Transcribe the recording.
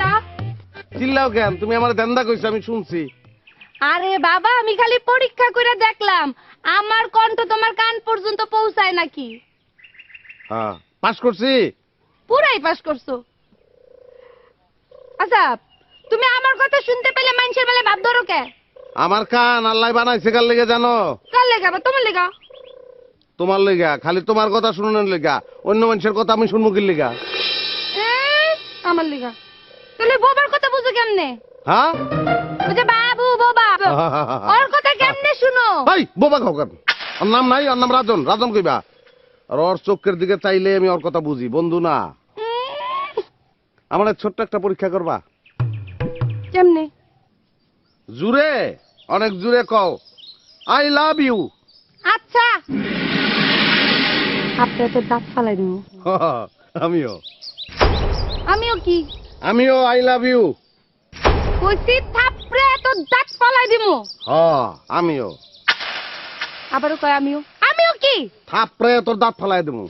দেন্দা। চিল্লাও কেন? তুমি আমার দেন্দা কইছো, আমি শুনছি। আরে বাবা, আমি খালি পরীক্ষা করে দেখলাম আমার কণ্ঠ তোমার কান পর্যন্ত পৌঁছায় নাকি। হ্যাঁ, পাস করছি। পুরাই পাস করছো। আচ্ছা, তুমি আমার কথা শুনতে পেলে মানুষের বেলা ভাব ধরো কে? আমার কান আল্লাহ বানাইছে কার লেগে জানো? কার লেগা? আবার তোমার লেগা? তোমার লেগা। খালি তোমার কথা শুনানোর লেগা। অন্য মানুষের কথা আমি শুনবো কি লেগা? আমার লেগা। তাহলে বোবার কথা বুঝো কেমনে? হ্যাঁ, ওই যে বাবু বোবা, ওর কথা কেমনে শুনো? ভাই বোবা খাও কেন? ওর নাম নাই? ওর নাম রাজন। রাজন কইবা। আর ওর চোখের দিকে চাইলে আমি ওর কথা বুঝি, বন্ধু না। আমার ছোট্ট একটা পরীক্ষা করবা? কেমনে? জুড়ে, অনেক জুড়ে কও আই লাভ ইউ। আচ্ছা, আপনার তো দাঁত ফালাই দিব। আমিও। আমিও কি? আমিও আই লাভ ইউ। কইছি থাপড়ে তো দাঁত ফালাই দিব। আমিও। আবারও কয় আমিও। আমিও কি? থাপড়ে তোর দাঁত ফালাই দেবো।